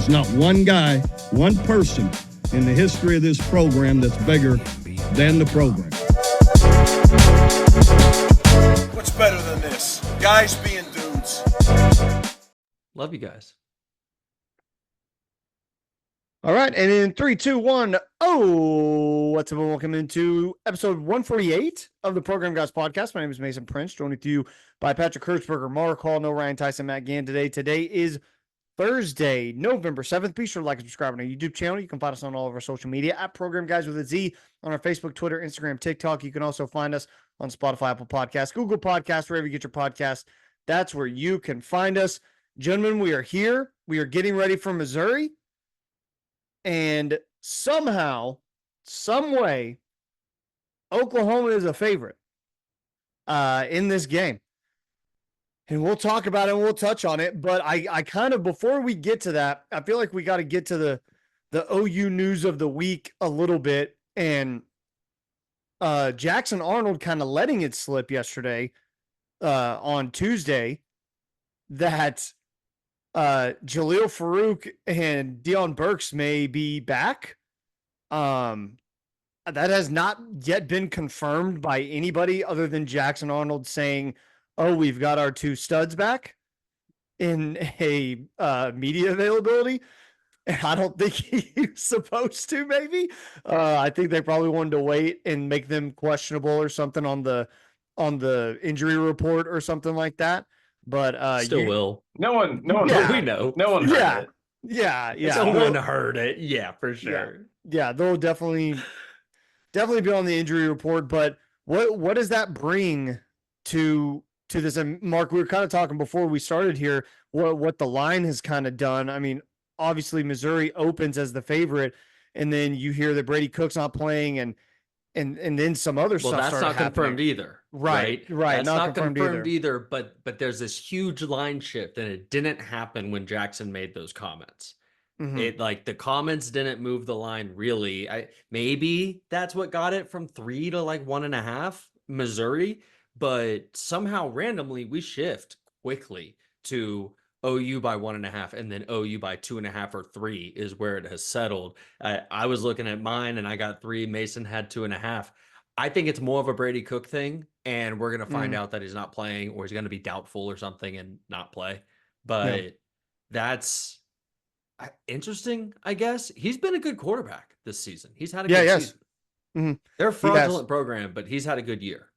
There's not one guy, one person in the history of this program that's bigger than the program. What's better than this? Guys being dudes. Love you guys. All right, and in 3, 2, 1, oh, what's up, and welcome into episode 148 of the Program Guys podcast. My name is Mason Prince, joined with you by Patrick Hertzberger, Mark Hall, No Ryan Tyson, Matt Gann today. Today is Thursday, November 7th. Be sure to like and subscribe on our YouTube channel. You can find us on all of our social media at Program Guys with a Z on our Facebook, Twitter, Instagram, TikTok. You can also find us on Spotify, Apple Podcasts, Google Podcasts, wherever you get your podcasts. That's where you can find us. Gentlemen, we are here. We are getting ready for Missouri. And somehow, some way, Oklahoma is a favorite in this game. And we'll talk about it and we'll touch on it. But I kind of, before we get to that, I feel like we got to get to the OU news of the week a little bit. And Jackson Arnold kind of letting it slip yesterday on Tuesday that Jaleel Farouk and Deion Burks may be back. That has not yet been confirmed by anybody other than Jackson Arnold saying, "Oh, we've got our two studs back," in a media availability. And I don't think he's supposed to. Maybe I think they probably wanted to wait and make them questionable or something on the injury report or something like that. But Still will. No one. Yeah. We know. No one heard it. Yeah. Someone heard it. Yeah, for sure. Yeah, they'll definitely be on the injury report. But what does that bring to this? And Mark, we were kind of talking before we started here what the line has kind of done. I mean, obviously Missouri opens as the favorite, and then you hear that Brady Cook's not playing, and then some other stuff. Well, that's not confirmed either. Right. That's not confirmed either. But there's this huge line shift, and it didn't happen when Jackson made those comments. Mm-hmm. It like the comments didn't move the line really. Maybe that's what got it from 3 to like 1.5 Missouri, but somehow randomly we shift quickly to OU by 1.5, and then OU by 2.5 or 3 is where it has settled. I was looking at mine and I got 3. Mason had 2.5. I think it's more of a Brady Cook thing, and we're going to find out that he's not playing, or he's going to be doubtful or something and not play. But that's interesting, I guess. He's been a good quarterback this season. He's had a good season. Mm-hmm. They're a fraudulent program, but he's had a good year.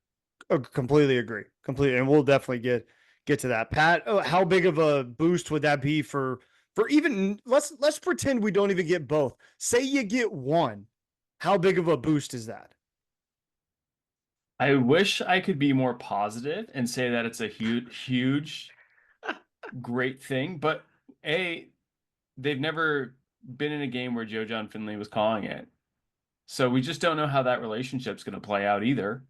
Completely agree. Completely. And we'll definitely get to that. Pat, how big of a boost would that be for even, let's pretend we don't even get both. Say you get one. How big of a boost is that? I wish I could be more positive and say that it's a huge, great thing. But they've never been in a game where Joe John Finley was calling it. So we just don't know how that relationship's going to play out either.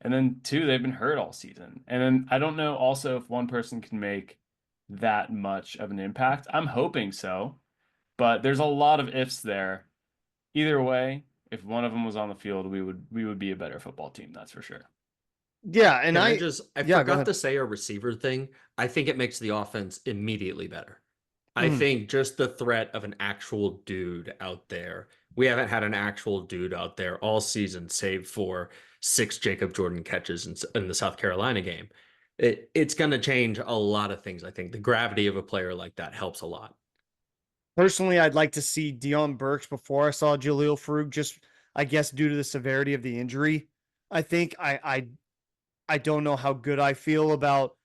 And then 2, they've been hurt all season. And then I don't know also if one person can make that much of an impact. I'm hoping so, but there's a lot of ifs there. Either way, if one of them was on the field, we would be a better football team. That's for sure. Yeah. And I forgot to say a receiver thing. I think it makes the offense immediately better. I think just the threat of an actual dude out there. We haven't had an actual dude out there all season, save for 6 Jacob Jordan catches in the South Carolina game. It's going to change a lot of things. I think the gravity of a player like that helps a lot. Personally, I'd like to see Deion Burks before I saw Jaleel Farouk, just, I guess, due to the severity of the injury. I think I don't know how good I feel about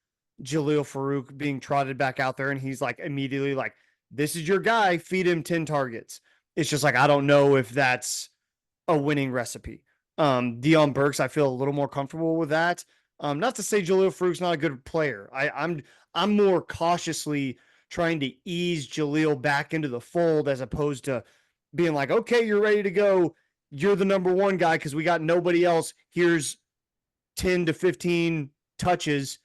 Jaleel Farouk being trotted back out there, and he's like immediately like, this is your guy, feed him 10 targets. It's just like, I don't know if that's a winning recipe. Deion Burks, I feel a little more comfortable with that. Not to say Jaleel Farouk's not a good player. I'm more cautiously trying to ease Jaleel back into the fold as opposed to being like, okay, you're ready to go. You're the number one guy because we got nobody else. Here's 10 to 15 touches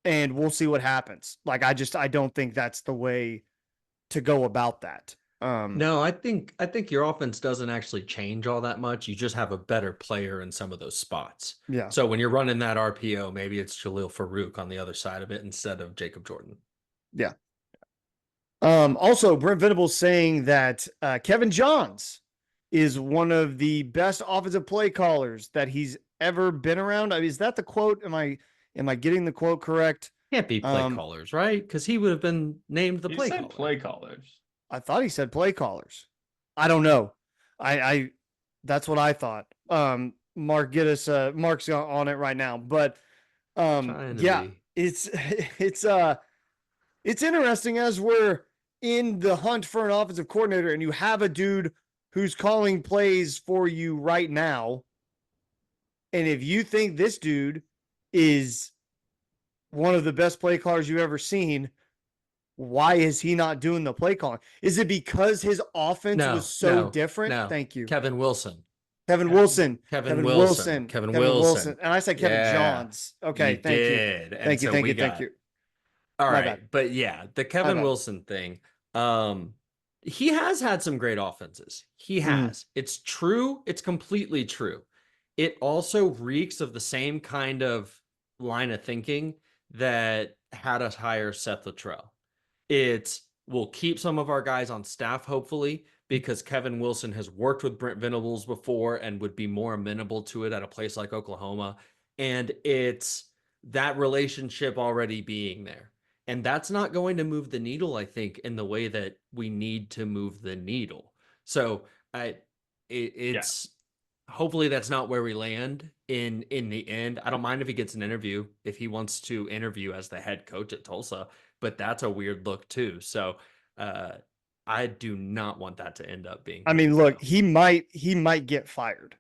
and we'll see what happens. Like, I don't think that's the way to go about that. No, I think your offense doesn't actually change all that much. You just have a better player in some of those spots. Yeah. So when you're running that RPO, maybe it's Jaleel Farouk on the other side of it instead of Jacob Jordan. Yeah. Also, Brent Venables saying that Kevin Johns is one of the best offensive play callers that he's ever been around. I mean, is that the quote? Am I getting the quote correct? Can't be play callers, right? Because he would have been named the He play said caller. play callers. I thought he said play callers. I don't know. I that's what I thought. Mark, get us Mark's on it right now. But Trying to yeah, be. it's interesting as we're in the hunt for an offensive coordinator and you have a dude who's calling plays for you right now. And if you think this dude is one of the best play callers you've ever seen, why is he not doing the play calling? Is it because his offense was so different? No. Thank you. Kevin Wilson. Kevin Wilson. Kevin Wilson. And I said Kevin Yeah, Johns. Okay, thank you. did. And Thank you, so thank we you, thank got- you. All My right. bad. But yeah, the Kevin bad. Wilson thing. He has had some great offenses. He has. It's true. It's completely true. It also reeks of the same kind of line of thinking that had us hire Seth Luttrell. It's we'll keep some of our guys on staff, hopefully, because Kevin Wilson has worked with Brent Venables before and would be more amenable to it at a place like Oklahoma. And it's that relationship already being there. And that's not going to move the needle, I think, in the way that we need to move the needle. So it's hopefully that's not where we land in the end. I don't mind if he gets an interview, if he wants to interview as the head coach at Tulsa, but that's a weird look too. So I do not want that to end up being. I mean, look, he might get fired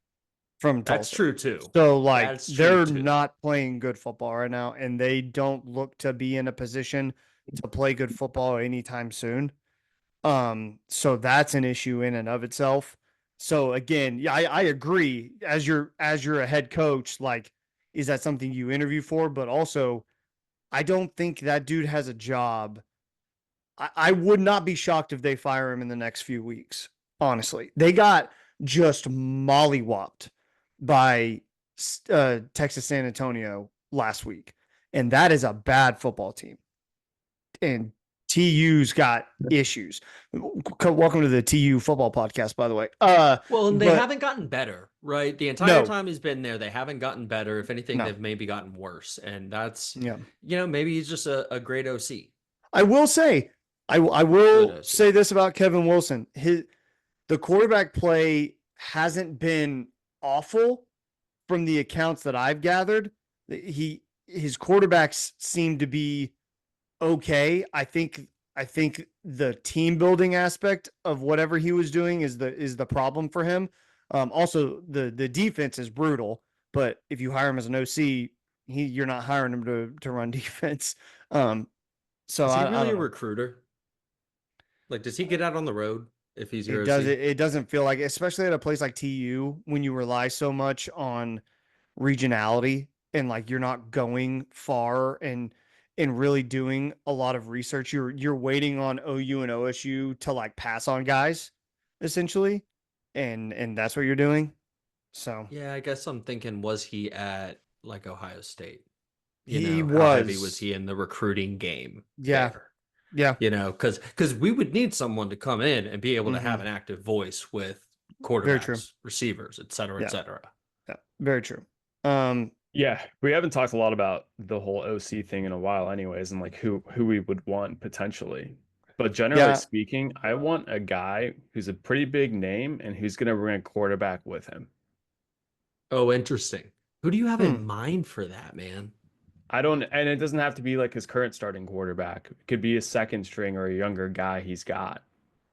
from Tulsa. That's true too. So like That's true, they're too. not playing good football right now, and they don't look to be in a position to play good football anytime soon. So that's an issue in and of itself. So again, yeah, I agree. As you're a head coach, like, is that something you interview for? But also, I don't think that dude has a job. I would not be shocked if they fire him in the next few weeks. Honestly, they got just mollywopped by Texas San Antonio last week, and that is a bad football team. And TU's got issues. Welcome to the TU football podcast, by the way. Well, and they but- haven't gotten better, right? The entire No. time he's been there, they haven't gotten better. If anything, No. they've maybe gotten worse. And that's, Yeah. maybe he's just a great OC. I will say, I Good will OC. say this about Kevin Wilson. The quarterback play hasn't been awful from the accounts that I've gathered. His quarterbacks seem to be okay. I think the team building aspect of whatever he was doing is the problem for him. Also the defense is brutal, but if you hire him as an OC, you're not hiring him to run defense. So Is he I really don't a know. recruiter? Like, does he get out on the road if he's your It does. OC? It doesn't feel like, especially at a place like TU, when you rely so much on regionality and like you're not going far and really doing a lot of research. You're waiting on OU and OSU to like pass on guys, essentially, and that's what you're doing. So Yeah, I guess I'm thinking, was he at like Ohio State? He How heavy was. was he in the recruiting game? Yeah. there? yeah, Because we would need someone to come in and be able to have an active voice with quarterbacks, true. receivers, et cetera, Yeah. et cetera. yeah, very true. Yeah, we haven't talked a lot about the whole OC thing in a while, anyways, and like who we would want potentially. But generally Yeah. speaking, I want a guy who's a pretty big name and who's going to bring a quarterback with him. Oh, interesting. Who do you have in mind for that, man? And it doesn't have to be like his current starting quarterback. It could be a second string or a younger guy he's got.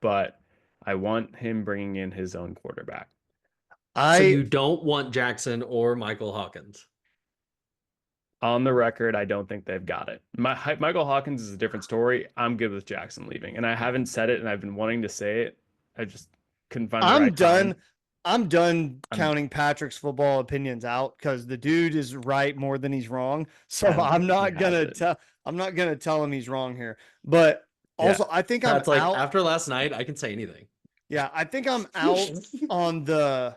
But I want him bringing in his own quarterback. So you don't want Jackson or Michael Hawkins? On the record, I don't think they've got it. Michael Hawkins is a different story. I'm good with Jackson leaving. And I haven't said it, and I've been wanting to say it. I just couldn't find the I'm right done. time. I'm done counting Patrick's football opinions out because the dude is right more than he's wrong. So I don't I'm think not he gonna has it. tell. I'm not gonna tell him he's wrong here. But also, I think I'm That's like, out. after last night, I can say anything. Yeah, I think I'm out on the.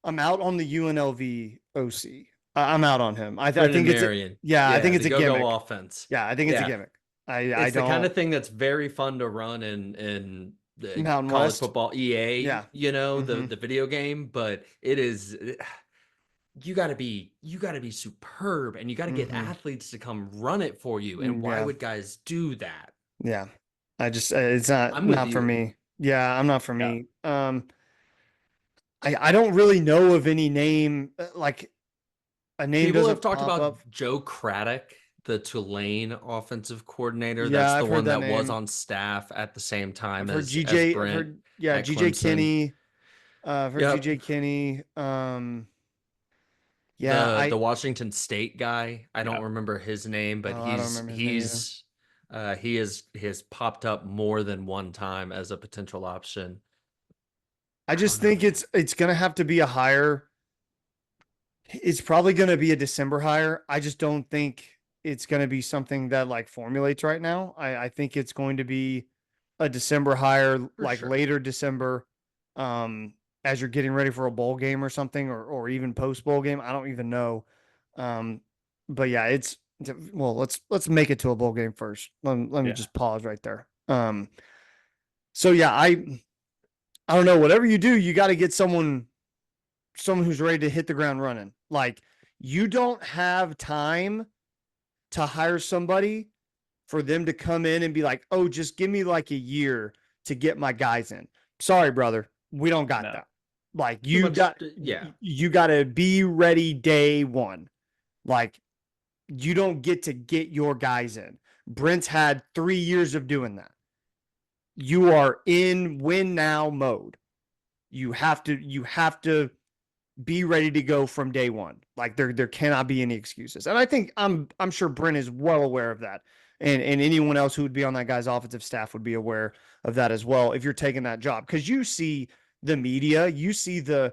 I'm out on the UNLV OC. I'm out on him. I think Brendan it's Marion. I think it's a the go-go gimmick. offense. Yeah, I think it's a Yeah. gimmick. I It's the kind of don't. thing that's very fun to run in the Mountain college West. football EA, Yeah. the Mhm. the video game, but it is you got to be superb and you got to get Mhm. athletes to come run it for you. And why Yeah. would guys do that? Yeah. I just it's not I'm with not for you. me. Yeah, I'm not for Yeah. me. I don't really know of any name like a name People have doesn't talked pop about up. Joe Craddock, the Tulane offensive coordinator. Yeah, That's the I've heard one that that was name. on staff at the same I've time heard as GJ. I've Brent heard at GJ Clemson. Kinney. I've heard Yep. GJ Kinney. Yeah, The Washington State guy, I don't Yeah. remember his name, but I don't remember his name either. he has popped up more than one time as a potential option. I I don't just know, think man. it's gonna have to be a hire. It's probably gonna be a December hire. I just don't think it's gonna be something that like formulates right now. I think it's going to be a December hire, For like sure. later December, um, as you're getting ready for a bowl game or something, or even post bowl game. I don't even know. Um, but yeah, well, let's make it to a bowl game first. Let me Yeah. just pause right there. So yeah, I don't know. Whatever you do, you got to get someone who's ready to hit the ground running. Like you don't have time to hire somebody for them to come in and be like, "Oh, just give me like a year to get my guys in." Sorry, brother. We don't got No. that. Like Too much, yeah. you got to be ready day 1. Like you don't get to get your guys in. Brent's had 3 years of doing that. You are in win now mode. You have to be ready to go from day 1. Like there cannot be any excuses. And I think I'm sure Brent is well aware of that. And anyone else who would be on that guy's offensive staff would be aware of that as well if you're taking that job. Because you see the media, you see the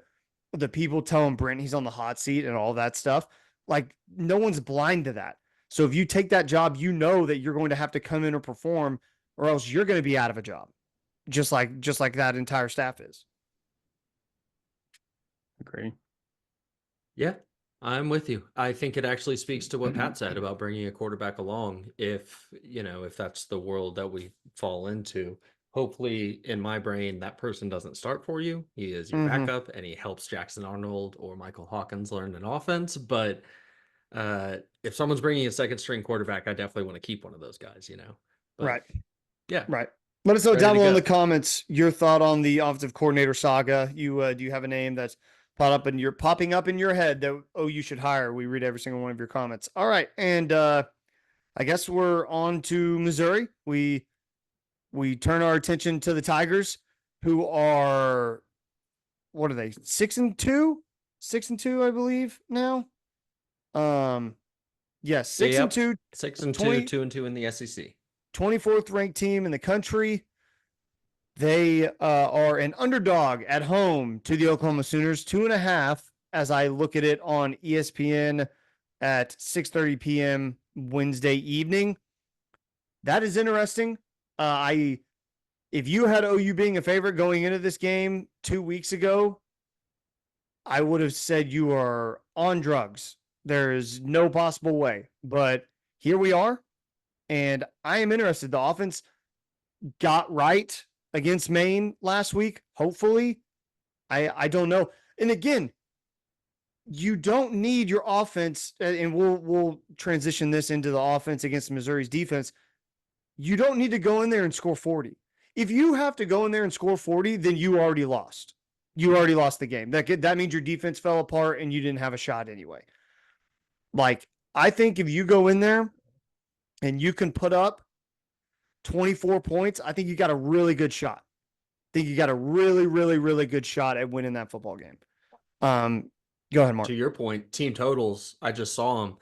people telling Brent he's on the hot seat and all that stuff. Like no one's blind to that. So if you take that job, you know that you're going to have to come in and perform, or else you're going to be out of a job. Just like that entire staff is. Agree. Yeah, I'm with you. I think it actually speaks to what Pat said about bringing a quarterback along if that's the world that we fall into. Hopefully, in my brain, that person doesn't start for you. He is your Mm-hmm. backup and he helps Jackson Arnold or Michael Hawkins learn an offense. But if someone's bringing a second string quarterback, I definitely want to keep one of those guys. But Right. yeah, Right. Let us know ready down to below in go. the comments your thought on the offensive coordinator saga. You do you have a name that's popping up in your head that you should hire? We read every single one of your comments. All right, and I guess we're on to Missouri. We turn our attention to the Tigers, who are what are they 6-2, 6-2, I believe now. Yes, Yeah, 6 and yep. 2, 6-2, 20, 2-2 in the SEC. 24th ranked team in the country. They are an underdog at home to the Oklahoma Sooners, 2.5. As I look at it on ESPN at 6:30 p.m. Wednesday evening, that is interesting. If you had OU being a favorite going into this game 2 weeks ago, I would have said you are on drugs. There is no possible way, but here we are, and I am interested. The offense got right against Maine last week. Hopefully, I don't know. And again, you don't need your offense, and we'll transition this into the offense against Missouri's defense. You don't need to go in there and score 40. If you have to go in there and score 40, then you already lost. You already lost the game. That means your defense fell apart and you didn't have a shot anyway. Like, I think if you go in there and you can put up 24 points, I think you got a really good shot. I think you got a really, really, really good shot at winning that football game. Go ahead, Mark. To your point, team totals, I just saw them.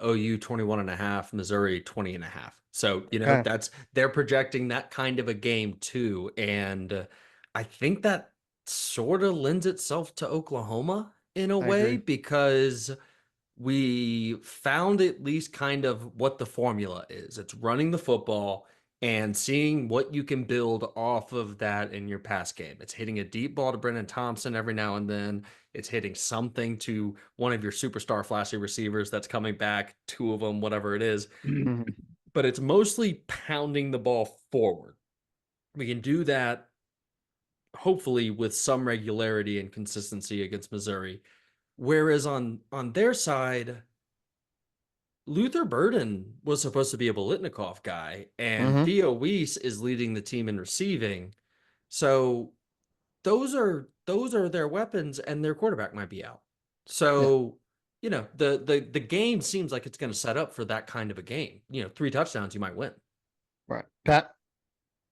OU 21.5, Missouri 20.5. So, Okay. they're projecting that kind of a game too. And I think that sort of lends itself to Oklahoma in a I way agree. because we found at least kind of what the formula is. It's running the football and seeing what you can build off of that in your pass game. It's hitting a deep ball to Brennan Thompson every now and then. It's hitting something to one of your superstar flashy receivers that's coming back, 2 of them, whatever it is. Mhm. but it's mostly pounding the ball forward. We can do that hopefully with some regularity and consistency against Missouri. Whereas on their side, Luther Burden was supposed to be a Bolitnikov guy, and Mhm. Theo Weiss is leading the team in receiving. So those are their weapons, and their quarterback might be out. So, the game seems like it's going to set up for that kind of a game. 3 touchdowns, you might win. Right. Pat?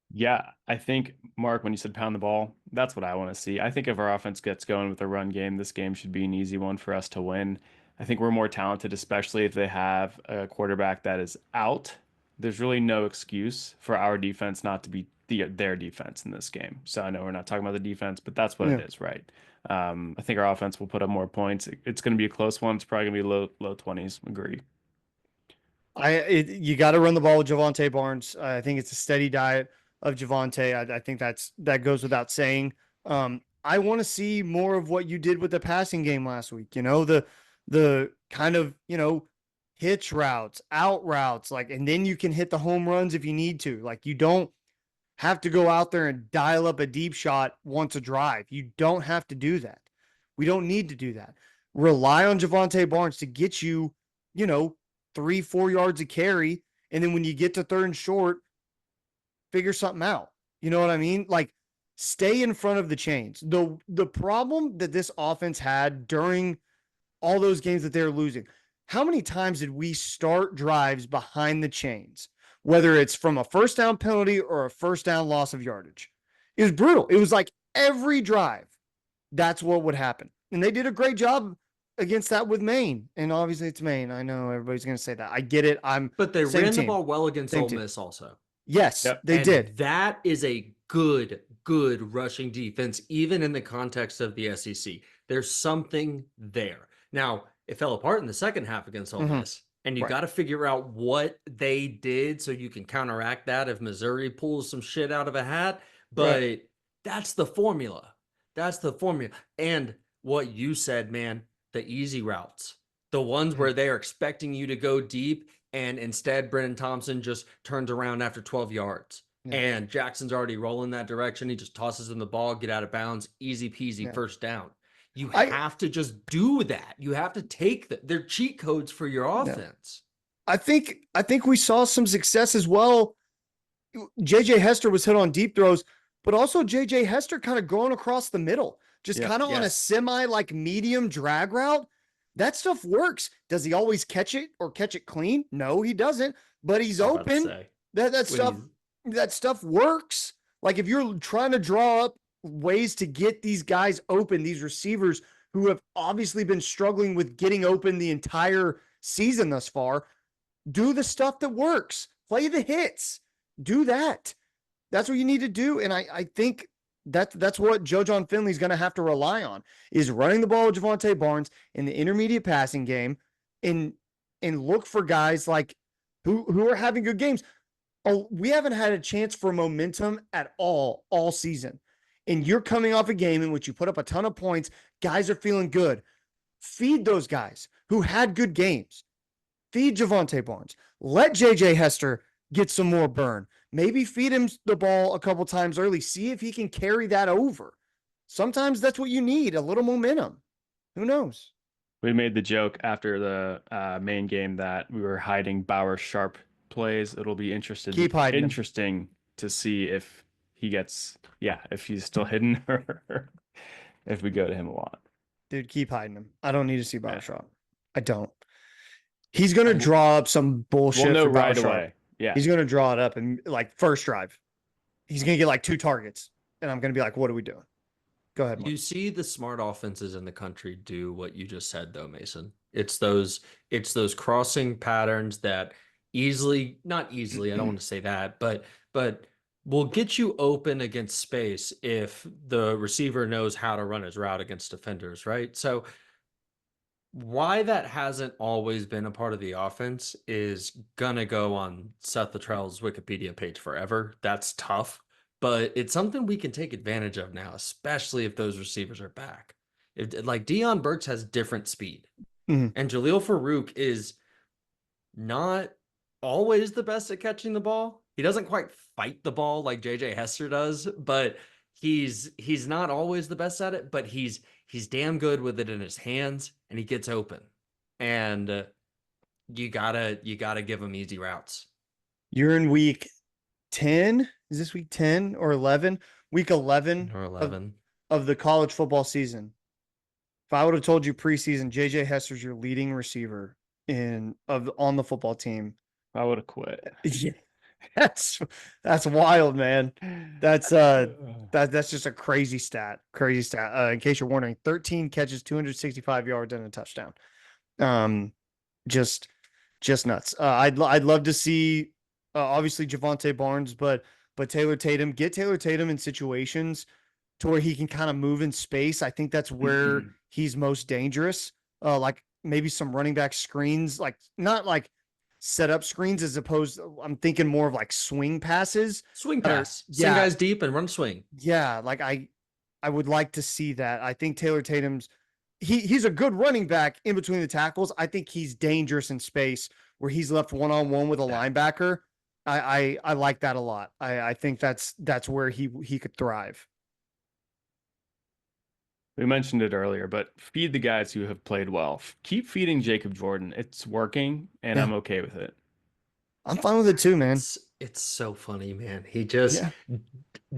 Yeah, I think, Mark, when you said pound the ball, that's what I want to see. I think if our offense gets going with a run game, this game should be an easy one for us to win. I think we're more talented, especially if they have a quarterback that is out. There's really no excuse for our defense not to be their defense in this game. So I know we're not talking about the defense, but that's what Yeah. it is, right? I think our offense will put up more points. It's going to be a close one. It's probably going to be low 20s. Agree. You got to run the ball with Javonte Barnes. I think it's a steady diet of Javonte. I think that goes without saying. I want to see more of what you did with the passing game last week. The kind of hitch routes, out routes, and then you can hit the home runs if you need to. Like, you don't have to go out there and dial up a deep shot once a drive. You don't have to do that. We don't need to do that. Rely on Javonte Barnes to get you, 3-4 yards of carry. And then when you get to third and short, figure something out. You know what I mean? Like, stay in front of the chains. The problem that this offense had during all those games that they're losing, how many times did we start drives behind the chains, whether it's from a first down penalty or a first down loss of yardage? It was brutal. It was like every drive, that's what would happen. And they did a great job against that with Maine. And obviously it's Maine. I know everybody's going to say that. I get it. But they Same ran the team. ball well against Same Ole team. Miss also. Yes, Yep. they And did. that is a good rushing defense, even in the context of the SEC. There's something there. Now, it fell apart in the second half against Ole Mhm. Miss, and you Right. got to figure out what they did so you can counteract that if Missouri pulls some shit out of a hat. But Right. that's the formula. That's the formula. And what you said, man, the easy routes, the ones Mhm. where they are expecting you to go deep, and instead Brennan Thompson just turns around after 12 yards. Yeah. And Jackson's already rolling that direction. He just tosses him the ball, get out of bounds, easy peasy, Yeah. first down. You I- have to just do that. You have to take they're cheat codes for your offense. I think we saw some success as well. JJ Hester was hit on deep throws, but also JJ Hester kind of going across the middle, just Yeah. kind of on a Yes. semi medium drag route. That stuff works. Does he always catch it or catch it clean? No, he doesn't, but he's I was about to open. say, That when stuff he's- that stuff works. Like, if you're trying to draw up ways to get these guys open, these receivers who have obviously been struggling with getting open the entire season thus far, do the stuff that works. Play the hits. Do that. That's what you need to do. And I think that's what Joe John Finley's going to have to rely on, is running the ball with Javonte Barnes in the intermediate passing game, and look for guys like who are having good games. Oh, we haven't had a chance for momentum at all season. And you're coming off a game in which you put up a ton of points. Guys are feeling good. Feed those guys who had good games. Feed Javonte Barnes. Let JJ Hester get some more burn. Maybe feed him the ball a couple times early. See if he can carry that over. Sometimes that's what you need, a little momentum. Who knows? We made the joke after the main game that we were hiding Bauer Sharp plays. It'll be interesting to see if he gets, if he's still hidden or if we go to him a lot. Dude, keep hiding him. I don't need to see Bauer Sharp. I don't. He's going to draw up some bullshit. We'll know for Bauer right Sharp. away. Yeah. He's going to draw it up and first drive. He's going to get 2 targets. And I'm going to be like, what are we doing? Go ahead, Mark. You see the smart offenses in the country do what you just said, though, Mason. It's those crossing patterns that not easily, I don't want to say that, but will get you open against space if the receiver knows how to run his route against defenders, right? So why that hasn't always been a part of the offense is gonna go on Seth Luttrell's Wikipedia page forever. That's tough, but it's something we can take advantage of now, especially if those receivers are back. Like Deion Burks has different speed, Mhm. and Jaleel Farouk is not always the best at catching the ball. He doesn't quite fight the ball like JJ Hester does, but he's not always the best at it, but he's damn good with it in his hands and he gets open. And you gotta give him easy routes. You're in week 10. Is this week 10 or 11? Week 11 Or 11. of the college football season. If I would have told you preseason, JJ Hester's your leading receiver on the football team. I would have quit. Yeah. That's wild, man. That's just a crazy stat. Crazy stat. In case you're wondering, 13 catches, 265 yards, and a touchdown. Just nuts. I'd love to see obviously Javonte Barnes, but Taylor Tatum. Get Taylor Tatum in situations to where he can kind of move in space. I think that's where he's most dangerous. Like maybe some running back screens, like not like set up screens as opposed I'm thinking more of like swing passes. Swing pass. Yeah. Send guys deep and run swing. Yeah, like I would like to see that. I think Taylor Tatum's he's a good running back in between the tackles. I think he's dangerous in space where he's left one-on-one with a linebacker. I like that a lot. I think that's where he could thrive. We mentioned it earlier, but feed the guys who have played well. Keep feeding Jacob Jordan. It's working, and Yeah. I'm okay with it. I'm fine with it too, man. It's so funny, man. He just Yeah.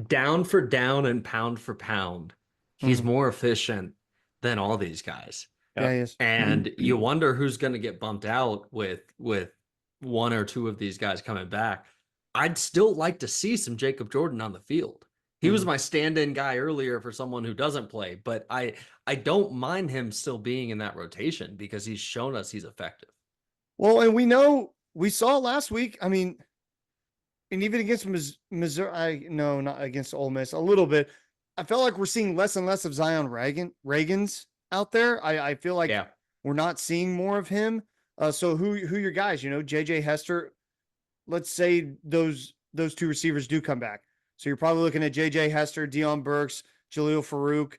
down for down and pound for pound, he's Mhm. more efficient than all these guys. Yeah, he is. And you wonder who's going to get bumped out with one or two of these guys coming back. I'd still like to see some Jacob Jordan on the field. He was my stand-in guy earlier for someone who doesn't play, but I don't mind him still being in that rotation because he's shown us he's effective. Well, and we saw last week. I mean, and even against Missouri, no, not against Ole Miss, a little bit. I felt like we're seeing less and less of Zion Reagan's out there. I feel like we're not seeing more of him. So who your guys? JJ Hester. Let's say those two receivers do come back. So you're probably looking at JJ Hester, Deion Burks, Jaleel Farouk,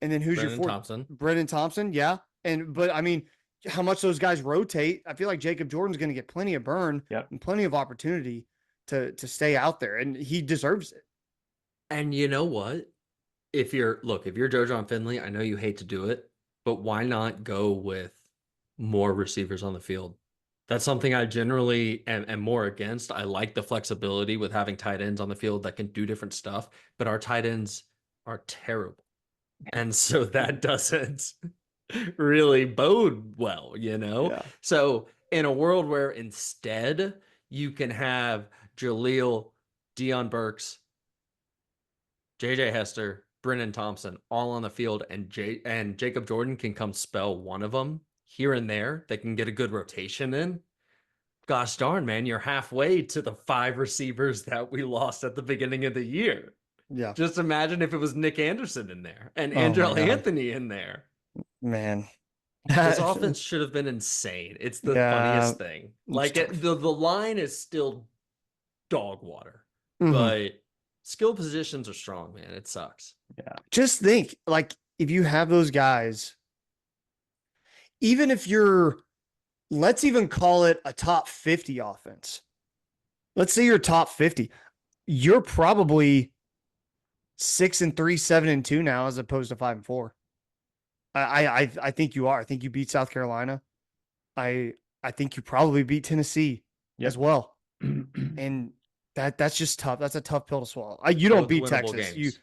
and then who's Brennan your fourth? Thompson. Brennan Thompson, yeah. But I mean, how much those guys rotate? I feel like Jacob Jordan's going to get plenty of burn and plenty of opportunity to stay out there, and he deserves it. And you know what? If you're Joe John Finley, I know you hate to do it, but why not go with more receivers on the field? That's something I generally am more against. I like the flexibility with having tight ends on the field that can do different stuff, but our tight ends are terrible. And so that doesn't really bode well, Yeah. So in a world where instead you can have Jaleel, Deion Burks, JJ Hester, Brennan Thompson all on the field, and Jacob Jordan can come spell one of them here and there, they can get a good rotation in. Gosh darn, man, you're halfway to the 5 receivers that we lost at the beginning of the year. Yeah. Just imagine if it was Nick Anderson in there and Oh my Andrell God. Anthony in there. Man. This offense should have been insane. It's the funniest thing. Like the line is still dog water, but skill positions are strong, man. It sucks. Yeah. Just think, like, if you have those guys, even if let's even call it a top 50 offense. Let's say you're top 50. You're probably 6-3, 7-2 now, as opposed to 5-4. I think you are. I think you beat South Carolina. I think you probably beat Tennessee as well. And that's just tough. That's a tough pill to swallow. You don't Both beat winnable Texas. games.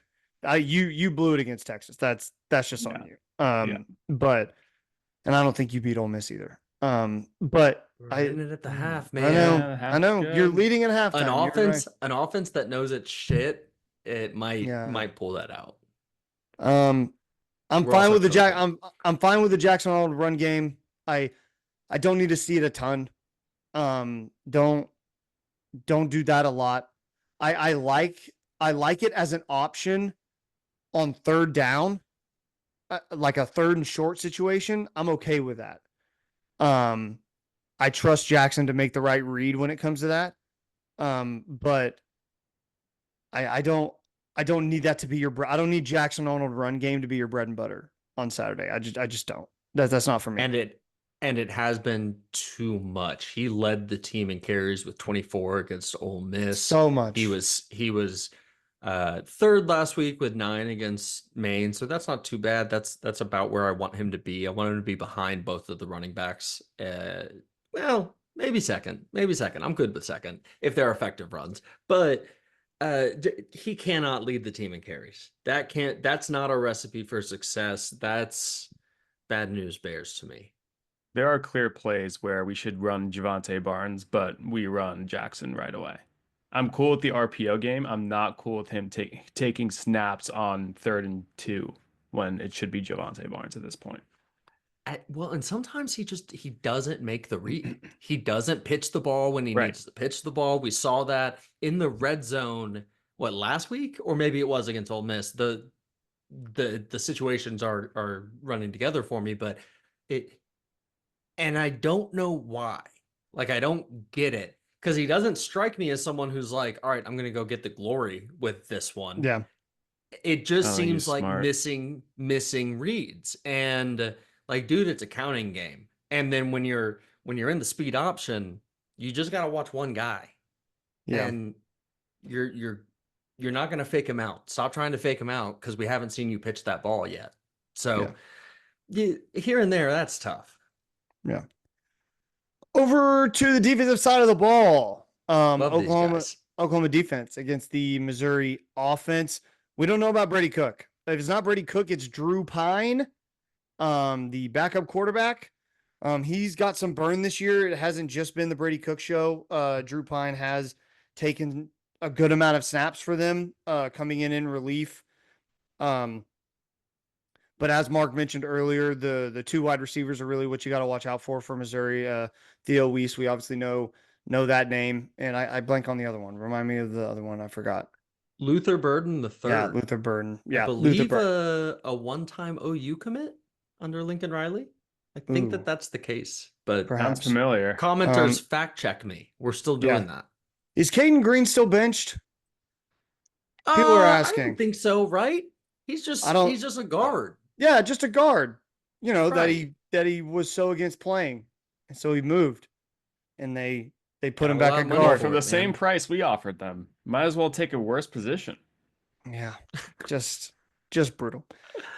You blew it against Texas. That's just on you. But and I don't think you beat Ole Miss either. But We're in it at the half, man. I know. You're leading at halftime. An offense that knows its shit, it might pull that out. I'm fine with the I'm fine with the Jackson Arnold run game. I don't need to see it a ton. Don't do that a lot. I like it as an option on third down, like a third and short situation. I'm okay with that. I trust Jackson to make the right read when it comes to that. But I don't need that to be I don't need Jackson Arnold run game to be your bread and butter on Saturday. I just don't. That's not for me. And and it has been too much. He led the team in carries with 24 against Ole Miss. So much. He was third last week with 9 against Maine, so that's not too bad. That's about where I want him to be. I want him to be behind both of the running backs. Well, maybe second. I'm good with second if they're effective runs, but he cannot lead the team in carries. That's not a recipe for success. That's bad news bears to me. There are clear plays where we should run Javante Barnes, but we run Jackson right away. I'm cool with the RPO game. I'm not cool with him taking snaps on 3rd and 2 when it should be Javante Barnes at this point. Well, and sometimes he doesn't make the read. He doesn't pitch the ball when he Right. needs to pitch the ball. We saw that in the red zone, last week? Or maybe it was against Ole Miss. The situations are running together for me, but and I don't know why. Like, I don't get it. Because he doesn't strike me as someone who's like, all right, I'm gonna go get the glory with this one. Yeah. It just Oh, seems he's like smart. missing reads. And like, dude, it's a counting game. And then when you're in the speed option, you just gotta watch one guy. Yeah. And you're not gonna fake him out. Stop trying to fake him out because we haven't seen you pitch that ball yet. So here and there, that's tough. Yeah. Over to the defensive side of the ball. Love these guys. Oklahoma defense against the Missouri offense. We don't know about Brady Cook. If it's not Brady Cook, it's Drew Pine, the backup quarterback. He's got some burn this year. It hasn't just been the Brady Cook show. Drew Pine has taken a good amount of snaps for them, coming in relief. But as Mark mentioned earlier, the 2 wide receivers are really what you got to watch out for Missouri. Theo Weiss, we obviously know that name, and I blank on the other one. Remind me of the other one. I forgot. Luther Burden the third. Yeah, Luther Burden. Yeah, I believe a one-time OU commit under Lincoln Riley. I think Ooh. that's the case. But Perhaps. Sounds familiar. commenters fact check me. We're still doing that. Is Caden Green still benched? People are I asking. don't think so, right? He's just a guard. Yeah, just a guard. You know, Right. that he was so against playing. And so he moved. And they put Got him a back lot at of money guard. For for the it, same man. price we offered them, might as well take a worse position. Yeah. Just brutal.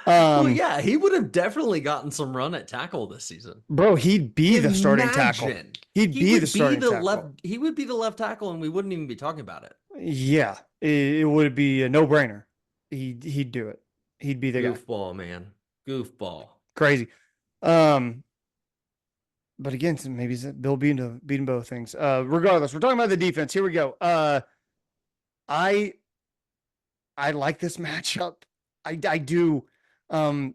Well, yeah, he would have definitely gotten some run at tackle this season. Bro, he'd be the starting tackle. Imagine. He'd He be would the starting tackle. He would be the left tackle, and we wouldn't even be talking about it. Yeah, it would be a no-brainer. He'd do it. He'd be the guy. Goofball, man. Goofball. Crazy. But again, maybe Bill beating both things. Regardless, we're talking about the defense. Here we go. I like this matchup. I do. I'm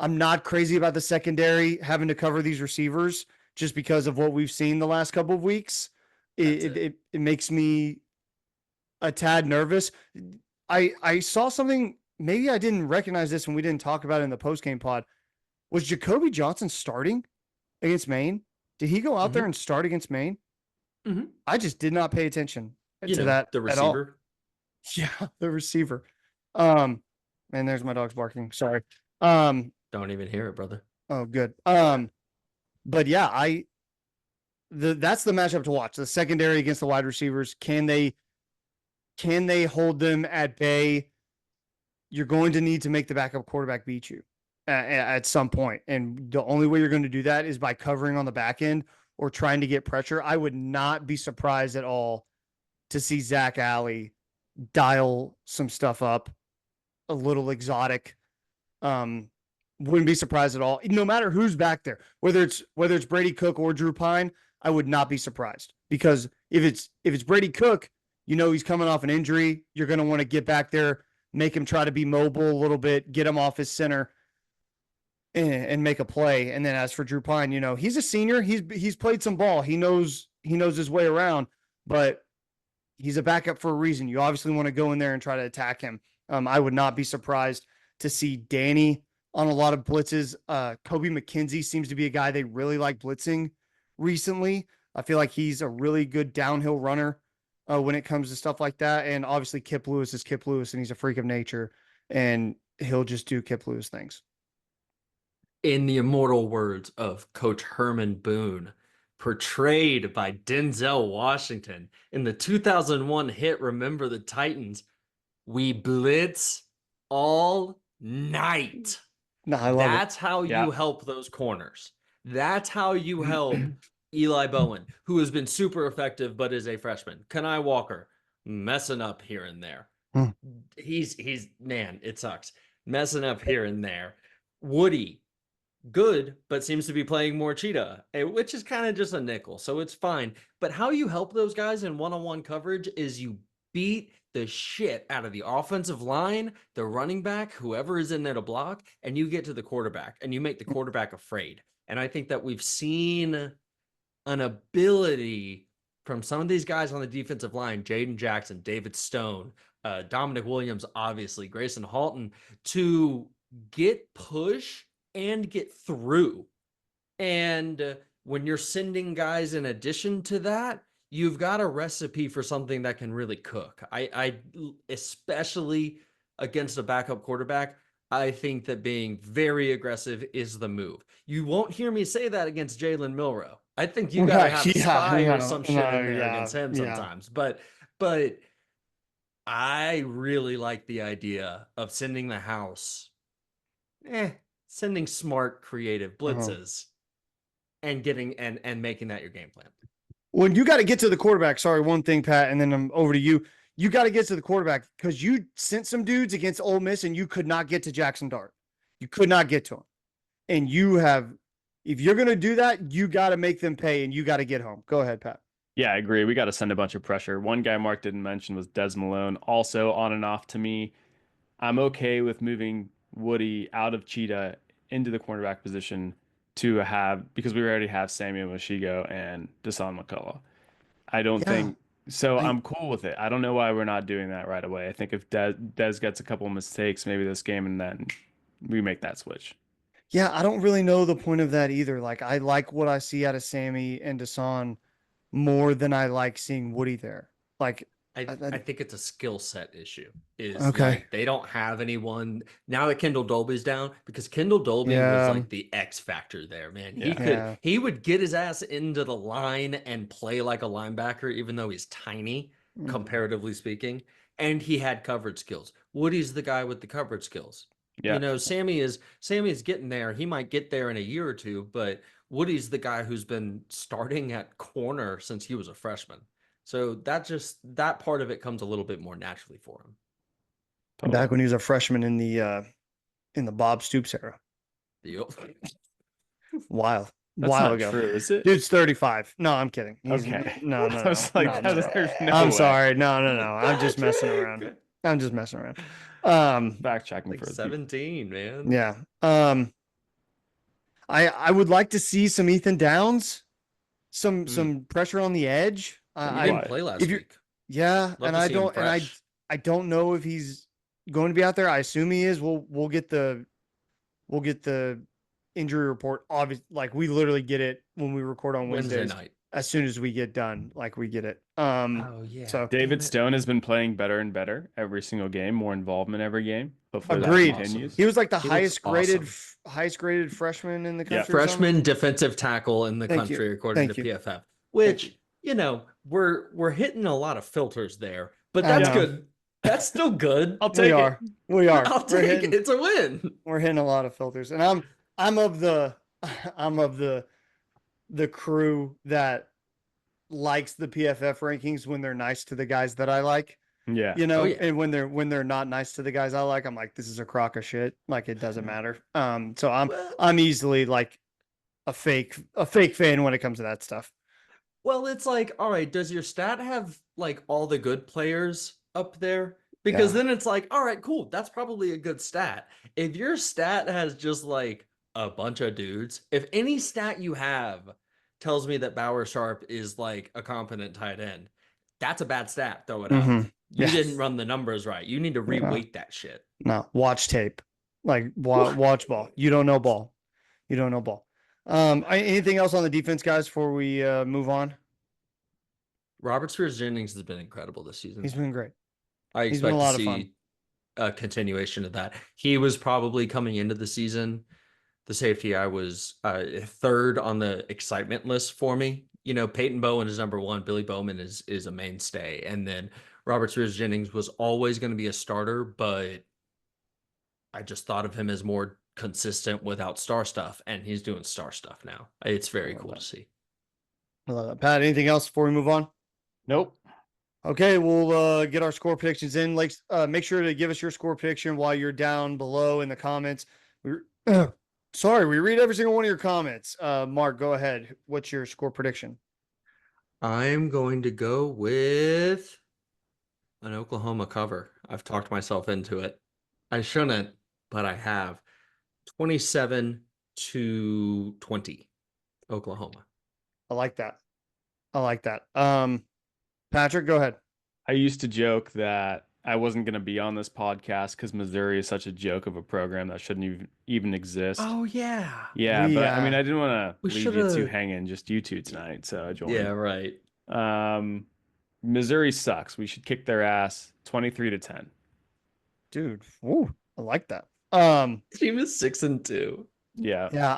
not crazy about the secondary having to cover these receivers just because of what we've seen the last couple of weeks. It makes me a tad nervous. I saw something. Maybe I didn't recognize this when we didn't talk about it in the post-game pod. Was Jacoby Johnson starting against Maine? Did he go out there and start against Maine? Mhm. I just did not pay attention to that the at all. receiver. Yeah, the receiver. And there's my dog's barking. Sorry. Don't even hear it, brother. Oh, good. But yeah, that's the matchup to watch. The secondary against the wide receivers. Can they hold them at bay? You're going to need to make the backup quarterback beat you at some point. And the only way you're going to do that is by covering on the back end or trying to get pressure. I would not be surprised at all to see Zach Alley dial some stuff up, a little exotic. Wouldn't be surprised at all. No matter who's back there, whether it's Brady Cook or Drew Pine, I would not be surprised, because if it's Brady Cook, you know he's coming off an injury. You're going to want to get back there, make him try to be mobile a little bit, get him off his center, and make a play. And then as for Drew Pine, you know, he's a senior. He's played some ball. He knows his way around, but he's a backup for a reason. You obviously want to go in there and try to attack him. I would not be surprised to see Danny on a lot of blitzes. Kobe McKenzie seems to be a guy they really like blitzing recently. I feel like he's a really good downhill runner when it comes to stuff like that. And obviously Kip Lewis is Kip Lewis, and he's a freak of nature, and he'll just do Kip Lewis things. In the immortal words of Coach Herman Boone, portrayed by Denzel Washington in the 2001 hit Remember the Titans, we blitz all night. No, I love it. That's how Yeah. you help those corners. That's how you help Eli Bowen, who has been super effective but is a freshman. Kenai Walker, messing up here and there. Hmm. He's man, it sucks. Messing up here and there. Woody, good, but seems to be playing more cheetah, which is kind of just a nickel, so it's fine. But how you help those guys in one-on-one coverage is you beat the shit out of the offensive line, the running back, whoever is in there to block, and you get to the quarterback and you make the quarterback afraid. And I think that we've seen an ability from some of these guys on the defensive line, Jaden Jackson, David Stone, Dominic Williams, obviously, Grayson Halton, to get push and get through. And when you're sending guys in addition to that, you've got a recipe for something that can really cook. I especially against a backup quarterback, I think that being very aggressive is the move. You won't hear me say that against Jalen Milroe. I think you gotta have a spy or some shit in there against him sometimes. But I really like the idea of sending the house, sending smart, creative blitzes and getting and making that your game plan. When you got to get to the quarterback, sorry, one thing, Pat, and then I'm over to you. You got to get to the quarterback because you sent some dudes against Ole Miss and you could not get to Jackson Dart. You could not get to him. And you have, if you're going to do that, you got to make them pay and you got to get home. Go ahead, Pat. Yeah, I agree. We got to send a bunch of pressure. One guy Mark didn't mention was Des Malone. Also on and off to me. I'm okay with moving Woody out of Cheetah into the cornerback position to have, because we already have Samuel Mashigo and Deshaun McCullough. I don't think so. I'm cool with it. I don't know why we're not doing that right away. I think if Des gets a couple of mistakes, maybe this game, and then we make that switch. Yeah, I don't really know the point of that either. Like, I like what I see out of Sammy and Deshaun more than I like seeing Woody there. Like, I think it's a skill set issue. Okay. They don't have anyone now that Kendall Dolby's down, because Kendall Dolby was like the X factor there, man. He would get his ass into the line and play like a linebacker, even though he's tiny, comparatively speaking, and he had coverage skills. Woody's the guy with the coverage skills. Yeah. You know, Sammy is getting there. He might get there in a year or two, but Woody's the guy who's been starting at corner since he was a freshman. So that part of it comes a little bit more naturally for him. Totally. Back when he was a freshman in the Bob Stoops era. Yep. While That's while not ago. true, is it? Dude's 35. No, I'm kidding. Okay. No. I was like, no. there's no I'm way. sorry. No. I'm just messing around. I'm just messing around. Back checking Like for 17, man. Yeah. I would like to see some Ethan Downs, some pressure on the edge. He I didn't play last week. Yeah, Love to see him fresh. I don't know if he's going to be out there. I assume he is. We'll get the injury report. Obviously, like we literally get it when we record on Wednesday Wednesdays. night. As soon as we get done, like we get it. Oh yeah. So David Stone has been playing better and better every single game, more involvement every game. Hopefully Agreed. that continues. he was like the He highest looks graded freshman in the Yeah. country. or something? Freshman defensive tackle in the Thank you. country, according Thank to you. PFF. Which, you. you know, we're hitting a lot of filters there, but that's know. good. That's still good. I'll take it. We are. I'll We're take hitting, it. It's a win. We're hitting a lot of filters, and I'm of the crew that likes the PFF rankings when they're nice to the guys that I like. Yeah. You know, Oh, yeah. and when they're not nice to the guys I like, I'm like, this is a crock of shit. Like it doesn't matter. So I'm easily like a fake fan when it comes to that stuff. Well, it's like, all right, does your stat have like all the good players up there? Because Yeah. then it's like, all right, cool. That's probably a good stat. If your stat has just like a bunch of dudes, if any stat you have tells me that Bauer Sharp is like a competent tight end, that's a bad stat. Throw it out. Mhm. You Yes. didn't run the numbers right. You need to reweight that shit. No, watch tape, like watch ball. You don't know ball. You don't know ball. Anything else on the defense, guys, before we move on? Robert Spears Jennings has been incredible this season. He's been great. I he's been expect a to lot of fun. see a continuation of that. He was probably coming into the season the safety I was third on the excitement list for me. You know, Peyton Bowen is number one. Billy Bowman is a mainstay. And then Robert Spears Jennings was always going to be a starter, but I just thought of him as more consistent without star stuff, and he's doing star stuff now. It's very cool to see. I love that. Pat, anything else before we move on? Nope. Okay, we'll get our score predictions in. Like, make sure to give us your score prediction while you're down below in the comments. We read every single one of your comments. Mark, go ahead. What's your score prediction? I'm going to go with an Oklahoma cover. I've talked myself into it. I shouldn't, but I have. 27-20, Oklahoma. I like that. Patrick, go ahead. I used to joke that I wasn't going to be on this podcast because Missouri is such a joke of a program that shouldn't even exist. Oh, yeah. Yeah, I mean, I didn't want to we leave you two shoulda- hanging, just you two tonight, so I joined. Yeah, right. Missouri sucks. We should kick their ass 23-10. Dude, ooh, I like that. Team is 6-2. Yeah. Yeah,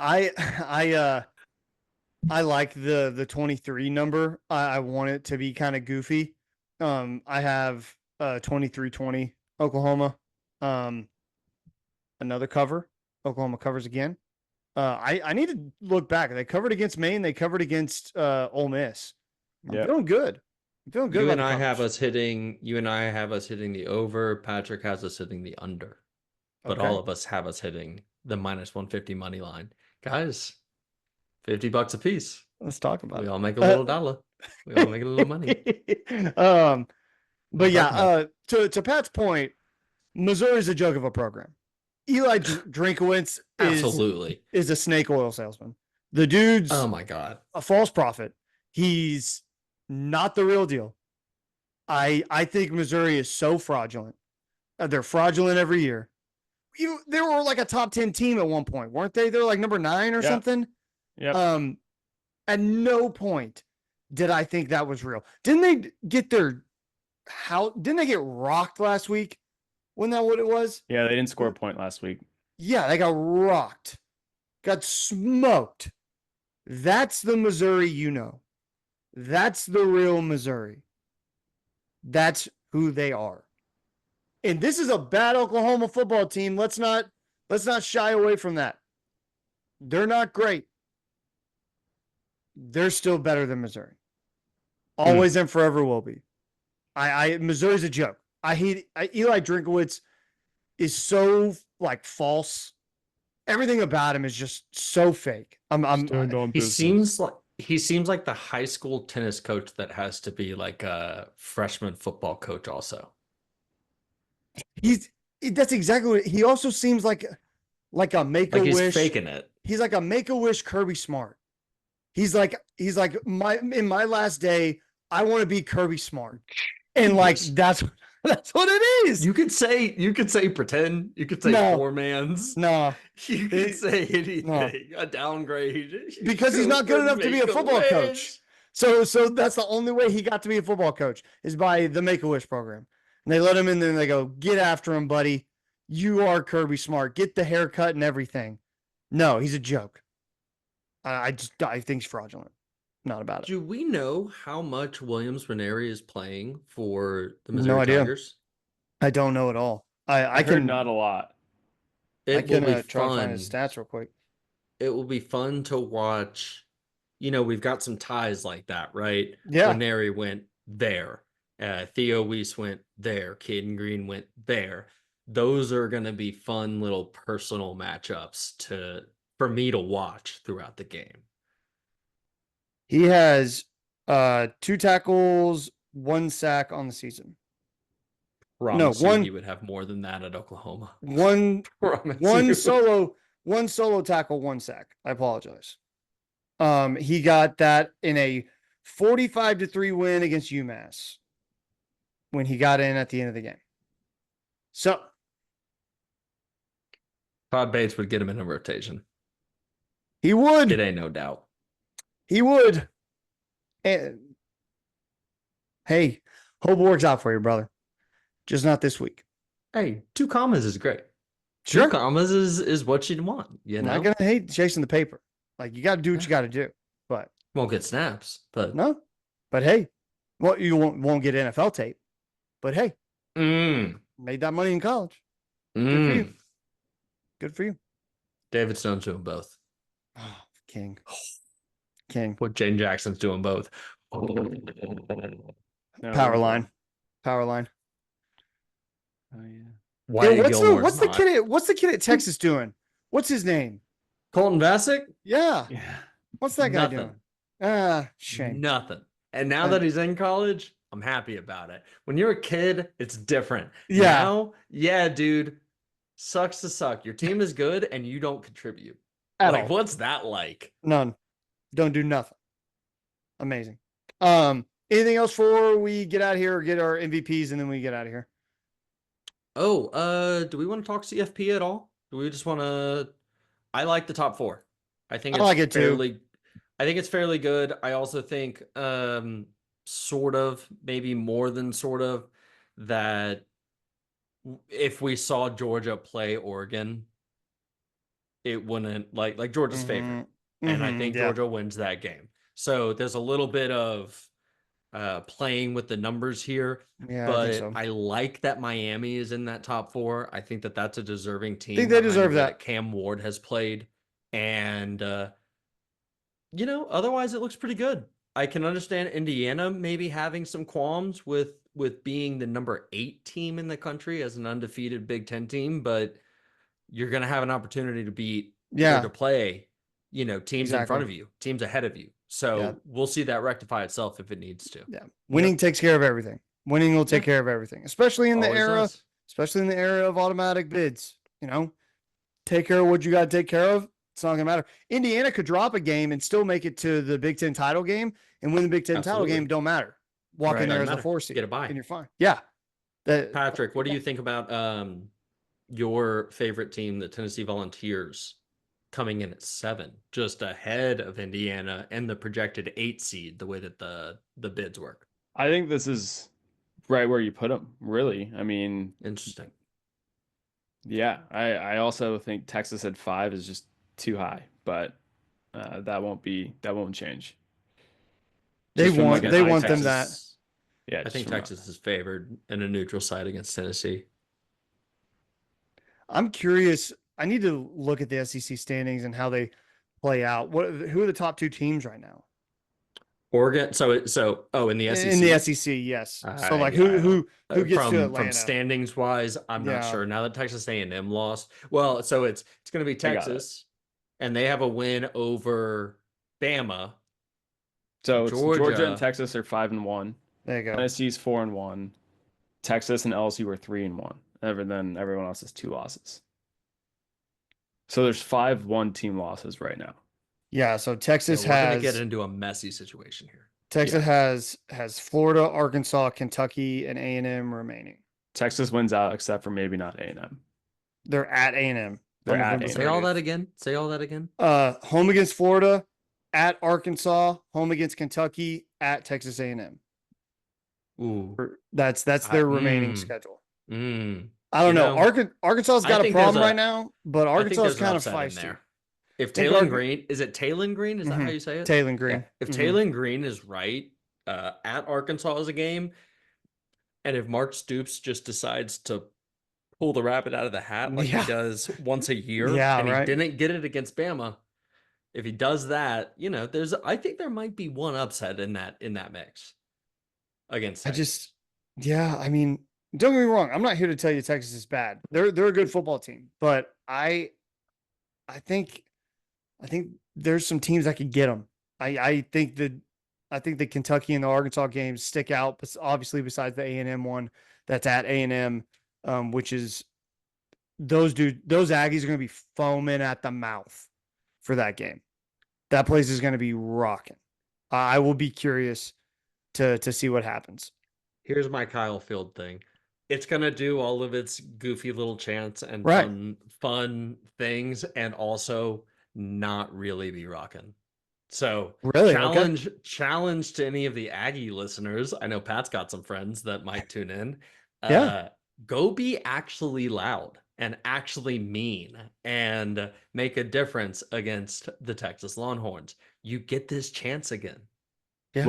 I like the 23 number. I want it to be kind of goofy. I have 23-20 Oklahoma. Another cover. Oklahoma covers again. I need to look back. They covered against Maine. They covered against Ole Miss. I'm feeling good. I'm feeling good. You about and the I have covers. us hitting. You and I have us hitting the over. Patrick has us hitting the under. But Okay. all of us have us hitting the -150 money line. Guys, $50 a piece. Let's talk about We it. all make a little dollar. We all make a little money. But yeah, Talk to Pat's point, Missouri's a joke of a program. Eli Drinkowitz Absolutely. is a snake oil salesman. The dude's Oh my God. a false prophet. He's not the real deal. I think Missouri is so fraudulent. They're fraudulent every year. They were like a top 10 team at one point, weren't they? They were like number 9 or something. Yep. At no point did I think that was real. Didn't they get didn't they get rocked last week? Wasn't that what it was? Yeah, they didn't score a point last week. Yeah, they got rocked. Got smoked. That's the Missouri you know. That's the real Missouri. That's who they are. And this is a bad Oklahoma football team. Let's not shy away from that. They're not great. They're still better than Missouri. Always and forever will be. Missouri's a joke. Eli Drinkowitz is so like false. Everything about him is just so fake. He seems like the high school tennis coach that has to be like a freshman football coach also. That's exactly what he also seems like a make-a-wish. He's faking it. He's like a make-a-wish Kirby Smart. He's like in my last day, I want to be Kirby Smart. And like that's what it is. You could say pretend. You could say poor man's. No. You could say anything. No. A downgrade. Because he's not good enough to be a football coach. So that's the only way he got to be a football coach is by the Make-A-Wish program. And they let him in there and they go, get after him, buddy. You are Kirby Smart. Get the haircut and everything. No, he's a joke. I think he's fraudulent. Not about it. Do we know how much Williams Ranieri is playing for the No Missouri idea. Tigers? I don't know at all. I heard not a lot. It I can will be try to find fun. his stats real quick. It will be fun to watch. You know, we've got some ties like that, right? Yeah. Ranieri went there. Theo Weiss went there. Caden Green went there. Those are going to be fun little personal matchups for me to watch throughout the game. He has 2 tackles, 1 sack on the season. Promise one- you would have more than that at Oklahoma. One Promise you. solo tackle, 1 sack. I apologize. He got that in a 45-3 win against UMass when he got in at the end of the game. So Todd Bates would get him in a rotation. he would. It ain't no doubt. He would. And hey, hope it works out for you, brother. Just not this week. Hey, 2 commas is great. Two Sure. commas is what you'd want, you I'm know? not gonna hate chasing the paper. Like you got to do what you got to do. But Won't get snaps, but no. But hey, well, you won't get NFL tape. But hey, mm, made that money in college. Good for you. mm. Good for you. David Stone's doing both. Oh, King. King. What Jane Jackson's doing both. No, Power no. line. Power line. Oh yeah. Wyatt Yeah, Gilmore's what's the kid at Texas doing? What's his name? Colton Vasek? Yeah. Yeah. What's that guy Nothing. doing? Ah, shame. Nothing. And now that he's in college, I'm happy about it. When you're a kid, it's different. Yeah. Now, yeah, dude, sucks to suck. Your team is good and you don't contribute. At Like, all. what's that like? None. Don't do nothing. Amazing. Anything else before we get out of here or get our MVPs and then we get out of here? Oh, do we want to talk CFP at all? Do we just want to? I like the top four. I think I it's like it too. fairly. I think it's fairly good. I also think, sort of, maybe more than sort of, that if we saw Georgia play Oregon, it wouldn't like Georgia's favorite, and I think yeah. Georgia wins that game. So there's a little bit of playing with the numbers here. Yeah, But I think so. I like that Miami is in that top four. I think that that's a deserving team. think they behind deserve the way that. Cam Ward has played. And, otherwise it looks pretty good. I can understand Indiana maybe having some qualms with being the number 8 team in the country as an undefeated Big Ten team, but you're going to have an opportunity to beat or to play, teams in front of you, teams ahead of you. So we'll see that rectify itself if it needs to. Yeah. Winning takes care of everything. Winning will take care of everything, especially in the Always era, does. especially in the era of automatic bids. Take care of what you got to take care of. It's not gonna matter. Indiana could drop a game and still make it to the Big Ten title game and win the Big Ten title Absolutely. game. Don't matter. Walk Right. in there Doesn't as a matter. 4 seed. Get a bye. And you're fine. Yeah. Patrick, what do you think about your favorite team, the Tennessee Volunteers, coming in at 7, just ahead of Indiana and the projected 8 seed, the way that the bids work? I think this is right where you put them, really. I mean, Interesting. yeah, I also think Texas at 5 is just too high, but that won't change. They Just from, want an they eye want them test. that. Yeah, I just think from a- Texas is favored in a neutral side against Tennessee. I'm curious. I need to look at the SEC standings and how they play out. Who are the top 2 teams right now? Oregon. So in the SEC. In the SEC, yes. So like who gets to Atlanta? From standings wise, I'm not sure. Now that Texas A&M lost, well, so it's going to be Texas, and they have a win over Bama. So it's Georgia Georgia and Texas are 5-1. There you go. Tennessee's 4-1. Texas and LSU are 3-1. Then everyone else has 2 losses. So there's 5 1-team losses right now. Yeah, so Texas We're going has to get into a messy situation here. Texas has Florida, Arkansas, Kentucky, and A&M remaining. Texas wins out except for maybe not A&M. They're at A&M. They're on at November A&M. Say all 30th. that again. Say all that again. Home against Florida, at Arkansas, home against Kentucky, at Texas A&M. Ooh. That's their remaining schedule. I don't know. Arkansas's got a problem right now, but Arkansas is kind of feisty. If Taylor Green, is it Taylor Green? Is that how you say it? Taylor Green. Yeah. If Taylor Green is right, at Arkansas as a game, and if Mark Stoops just decides to pull the rabbit out of the hat like he does once a year, and he didn't get it against Bama, if he does that, I think there might be one upset in that mix against Texas. I mean, don't get me wrong. I'm not here to tell you Texas is bad. They're a good football team, but I think there's some teams that could get them. I think the Kentucky and the Arkansas games stick out, but obviously besides the A&M one that's at A&M, which is those Aggies are going to be foaming at the mouth for that game. That place is going to be rocking. I will be curious to see what happens. Here's my Kyle Field thing. It's going to do all of its goofy little chants and fun things, and also not really be rocking. So really challenge to any of the Aggie listeners. I know Pat's got some friends that might tune in. Yeah. Go be actually loud and actually mean and make a difference against the Texas Longhorns, you get this chance again. Yeah.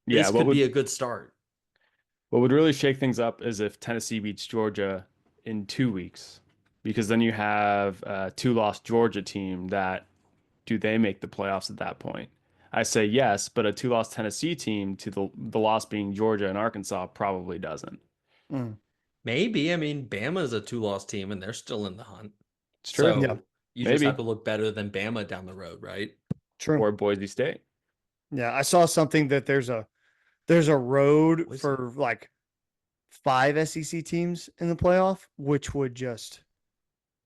This could be a good start. What would really shake things up is if Tennessee beats Georgia in 2 weeks, because then you have a 2-loss Georgia team that, do they make the playoffs at that point? I say yes, but a 2-loss Tennessee team, to the loss being Georgia and Arkansas, probably doesn't. Maybe. I mean, Bama is a 2-loss team and they're still in the hunt. It's true. So Yeah. you Maybe. just have to look better than Bama down the road, right? True. Or Boise State. Yeah, I saw something that there's a road What's for like 5 SEC teams in the playoff, which would just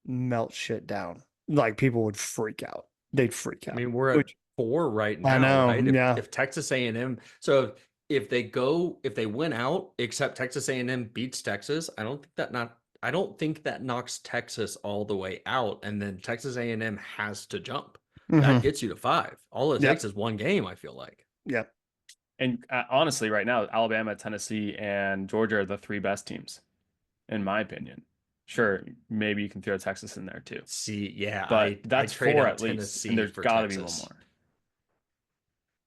melt shit down. Like people would freak out. They'd freak out. I mean, we're at 4 right now, I know, right? yeah. If Texas A&M, so if they win out, except Texas A&M beats Texas, I don't think that knocks Texas all the way out, and then Texas A&M has to jump. That gets you to 5. All it takes is one game, I feel like. Yeah. And honestly, right now, Alabama, Tennessee, and Georgia are the 3 best teams, in my opinion. Sure, maybe you can throw Texas in there too. See, yeah, But that's trade 4 out at least, Tennessee and there's for got to be Texas. one more.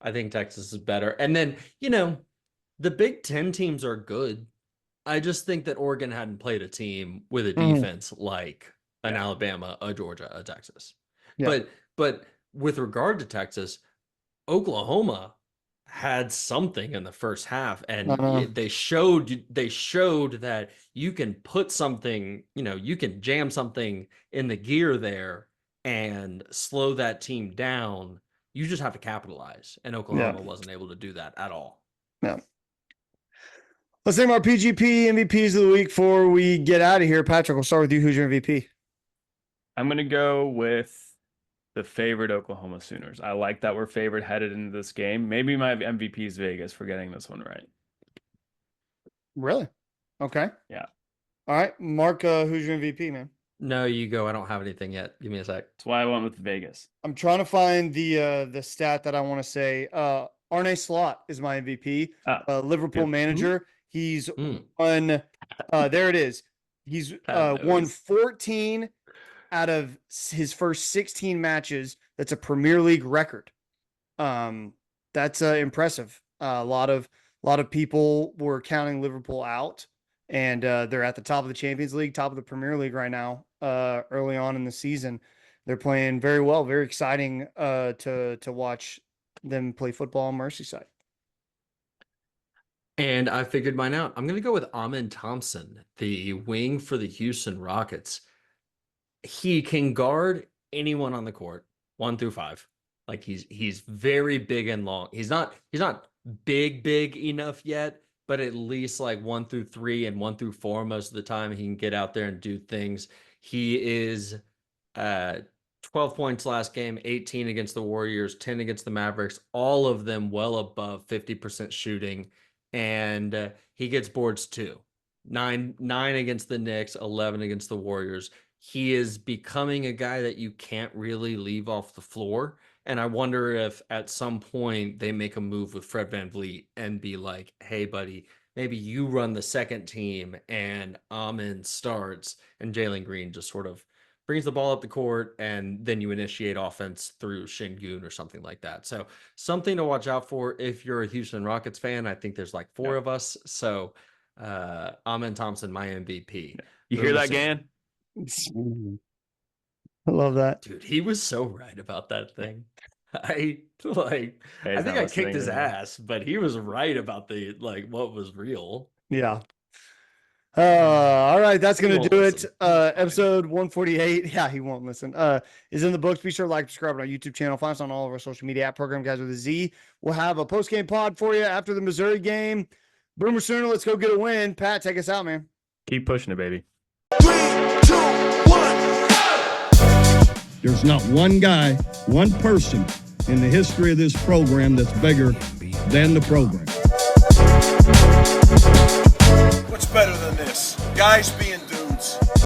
I think Texas is better. And then, the Big Ten teams are good. I just think that Oregon hadn't played a team with a defense like an Alabama, a Georgia, a Texas. Yeah. But with regard to Texas, Oklahoma had something in the first half, and they showed that you can put something, you can jam something in the gear there and slow that team down. You just have to capitalize, and Oklahoma wasn't able to do that at all. Yeah. Let's name our PGP MVPs of the week before we get out of here. Patrick, we'll start with you. Who's your MVP? I'm going to go with the favorite Oklahoma Sooners. I like that we're favored headed into this game. Maybe my MVP is Vegas for getting this one right. Really? Okay. Yeah. All right. Mark, who's your MVP, man? No, you go. I don't have anything yet. Give me a sec. That's why I went with Vegas. I'm trying to find the stat that I want to say. Arne Slot is my MVP. Liverpool manager. He's won. There it is. He's won 14 out of his first 16 matches. That's a Premier League record. That's impressive. A lot of people were counting Liverpool out, and they're at the top of the Champions League, top of the Premier League right now. Early on in the season, they're playing very well. Very exciting to watch them play football on Merseyside. And I figured mine out. I'm going to go with Amin Thompson, the wing for the Houston Rockets. He can guard anyone on the court, 1 through 5. Like he's very big and long. He's not big enough yet, but at least like 1 through 3 and 1 through 4 most of the time he can get out there and do things. He is 12 points last game, 18 against the Warriors, 10 against the Mavericks, all of them well above 50% shooting. And he gets boards too. 9 against the Knicks, 11 against the Warriors. He is becoming a guy that you can't really leave off the floor. And I wonder if at some point they make a move with Fred VanVleet and be like, hey, buddy, maybe you run the second team and Amin starts and Jalen Green just sort of brings the ball up the court, and then you initiate offense through Şengün or something like that. So something to watch out for if you're a Houston Rockets fan. I think there's like 4 of us. So Amin Thompson, my MVP. You hear that, Gan? I love that. Dude, he was so right about that thing. I think I kicked his ass, but he was right about the what was real. Yeah. All right, that's gonna do it. Listen. Episode 148. Yeah, he won't listen. Is in the books. Be sure to like, subscribe on our YouTube channel. Find us on all of our social media at Program Guys with a Z. We'll have a post-game pod for you after the Missouri game. Boomer Sooner, let's go get a win. Pat, take us out, man. Keep pushing it, baby. 3, 2, 1. There's not one guy, one person in the history of this program that's bigger than the program. What's better than this? Guys being